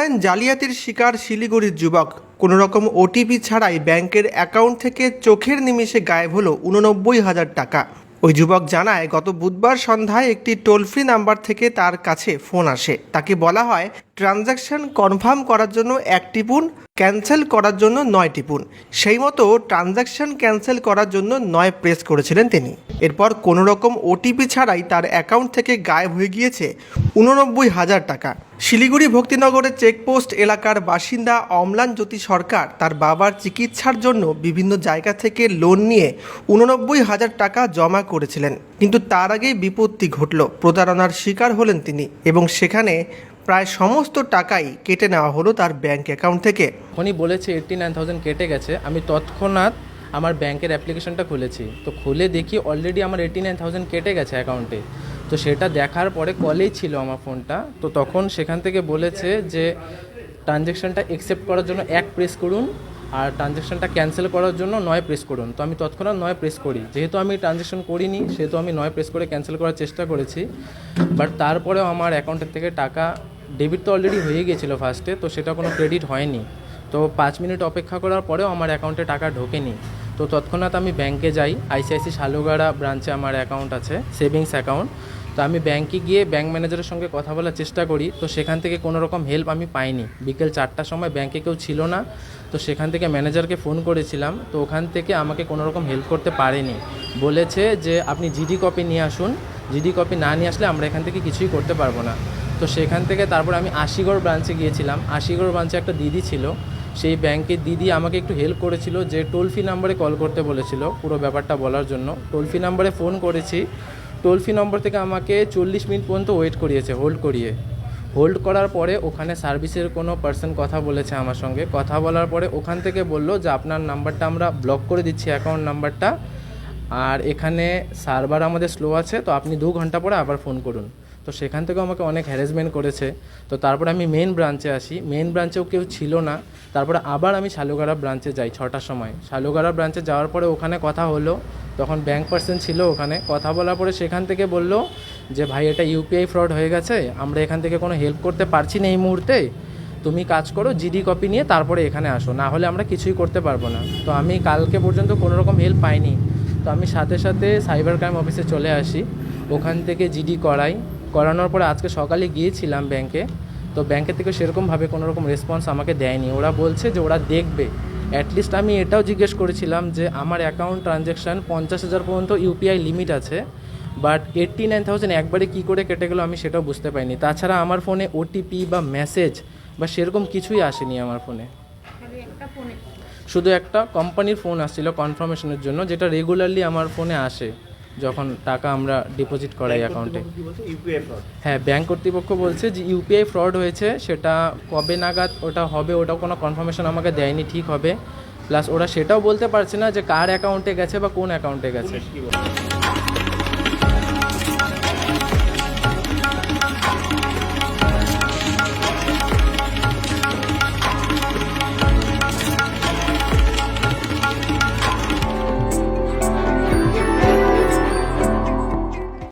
Online জালিয়াতির শিকার শিলিগুড়ির যুবক। কোনো রকম ওটিপি ছাড়াই ব্যাংকের অ্যাকাউন্ট থেকে চোখের নিমেষে গায়েব হলো 89,000 টাকা। ওই যুবক জানায়, গত বুধবার সন্ধ্যায় একটি টোল ফ্রি নাম্বার থেকে তার কাছে ফোন আসে। তাকে বলা হয় ট্রানজ্যাকশন কনফার্ম করার জন্য 1 টিপুন, ক্যান্সেল করার জন্য 9 টিপুন। সেই মতো ট্রানজ্যাকশন ক্যান্সেল করার জন্য 9 প্রেস করেছিলেন তিনি। এরপর কোনো রকম ওটিপি ছাড়াই তার অ্যাকাউন্ট থেকে গায়েব হয়ে গিয়েছে 89,000 টাকা। শিলিগুড়ি ভক্তিনগরের চেকপোস্ট এলাকার বাসিন্দা অম্লান জ্যোতি সরকার তার বাবার চিকিৎসার জন্য বিভিন্ন জায়গা থেকে লোন নিয়ে 89,000 টাকা জমা করেছিলেন। কিন্তু তার আগেই বিপত্তি ঘটল, প্রতারণার শিকার হলেন তিনি এবং সেখানে প্রায় সমস্ত টাকাই কেটে নেওয়া হলো তার ব্যাংক অ্যাকাউন্ট থেকে। উনি বলেছে 89,000 কেটে গেছে। আমি তৎক্ষণাৎ আমার ব্যাংকের অ্যাপ্লিকেশনটা খুলেছি, তো খুলে দেখি অলরেডি আমার 89,000 কেটে গেছে অ্যাকাউন্টে। তো সেটা দেখার পরে কলেই ছিল আমার ফোনটা, তো তখন সেখান থেকে বলেছে যে ট্রানজ্যাকশনটা অ্যাকসেপ্ট করার জন্য 1 প্রেস করুন আর ট্রানজ্যাকশনটা ক্যান্সেল করার জন্য 9 প্রেস করুন। তো আমি তৎক্ষণাৎ 9 প্রেস করি। যেহেতু আমি ট্রানজ্যাকশন করিনি সেহেতু আমি 9 প্রেস করে ক্যান্সেল করার চেষ্টা করেছি, বাট তারপরেও আমার অ্যাকাউন্টের থেকে টাকা ডেবিট তো অলরেডি হয়ে গিয়েছিলো ফার্স্টে, তো সেটা কোনো ক্রেডিট হয়নি। তো 5 মিনিট অপেক্ষা করার পরেও আমার অ্যাকাউন্টে টাকা ঢোকেনি। তো তৎক্ষণাৎ আমি ব্যাংকে যাই। আইসিআইসি শালুগাড়া ব্রাঞ্চে আমার অ্যাকাউন্ট আছে, সেভিংস অ্যাকাউন্ট। তো আমি ব্যাংকে গিয়ে ব্যাংক ম্যানেজারের সঙ্গে কথা বলার চেষ্টা করি, তো সেখান থেকে কোনো রকম হেল্প আমি পাইনি। বিকেল 4টার সময় ব্যাংকে কেউ ছিল না, তো সেখান থেকে ম্যানেজারকে ফোন করেছিলাম, তো ওখান থেকে আমাকে কোনো রকম হেল্প করতে পারেনি। বলেছে যে আপনি জিডি কপি নিয়ে আসুন, জিডি কপি না নিয়ে আসলে আমরা এখান থেকে কিছুই করতে পারবো না। তো সেখান থেকে তারপর আমি আশিগড় ব্রাঞ্চে গিয়েছিলাম। আশিগড় ব্রাঞ্চে একটা দিদি ছিল, সেই ব্যাংকের দিদি আমাকে একটু হেল্প করেছিল, যে টোল ফ্রি নাম্বারে কল করতে বলেছিল পুরো ব্যাপারটা বলার জন্য। টোল ফ্রি নাম্বারে ফোন করেছি, টোল ফ্রি নম্বর থেকে আমাকে 40 মিনিট পর্যন্ত ওয়েট করিয়েছে, হোল্ড করার পরে ওখানে সার্ভিসের কোনো পার্সন কথা বলেছে আমার সঙ্গে। কথা বলার পরে ওখান থেকে বললো যে আপনার নাম্বারটা আমরা ব্লক করে দিচ্ছি, অ্যাকাউন্ট নাম্বারটা, আর এখানে সার্ভার আমাদের স্লো আছে, তো আপনি 2 ঘন্টা পরে আবার ফোন করুন। তো সেখান থেকেও আমাকে অনেক হ্যারাসমেন্ট করেছে। তো তারপরে আমি মেন ব্রাঞ্চে আসি, মেন ব্রাঞ্চেও কেউ ছিল না। তারপরে আবার আমি শালুগাড়া ব্রাঞ্চে যাই 6টার সময়। শালুগাড়া ব্রাঞ্চে যাওয়ার পরে ওখানে কথা হলো, তখন ব্যাংক পার্সন ছিল ওখানে। কথা বলার পরে সেখান থেকে বললো যে ভাই এটা ইউপিআই ফ্রড হয়ে গেছে, আমরা এখান থেকে কোনো হেল্প করতে পারছি না এই মুহূর্তে, তুমি কাজ করো জিডি কপি নিয়ে তারপরে এখানে আসো, না হলে আমরা কিছুই করতে পারবো না। তো আমি কালকে পর্যন্ত কোনো রকম হেল্প পাইনি। তো আমি সাথে সাথে সাইবার ক্রাইম অফিসে চলে আসি, ওখান থেকে জিডি করানোর পরে আজকে সকালে গিয়েছিলাম ব্যাংকে। তো ব্যাংকের থেকে সেরকমভাবে কোনো রকম রেসপন্স আমাকে দেয়নি। ওরা বলছে যে ওরা দেখবে। অ্যাটলিস্ট আমি এটাও জিজ্ঞেস করেছিলাম যে আমার অ্যাকাউন্ট ট্রানজ্যাকশান 50,000 পর্যন্ত ইউপিআই লিমিট আছে, বাট 89,000 একবারে কী করে কেটে গেলো আমি সেটাও বুঝতে পারিনি। তাছাড়া আমার ফোনে ওটিপি বা মেসেজ বা সেরকম কিছুই আসেনি আমার ফোনে। শুধু একটা কোম্পানির ফোন আসছিল কনফার্মেশনের জন্য, যেটা রেগুলারলি আমার ফোনে আসে যখন টাকা আমরা ডিপোজিট করাই অ্যাকাউন্টে। হ্যাঁ, ব্যাংক কর্তৃপক্ষ বলছে যে ইউপিআই ফ্রড হয়েছে, সেটা কবে নাগাদ ওটা হবে ওটাও কোনো কনফার্মেশন আমাকে দেয়নি ঠিক হবে। প্লাস ওরা সেটাও বলতে পারছে না যে কার অ্যাকাউন্টে গেছে বা কোন অ্যাকাউন্টে গেছে।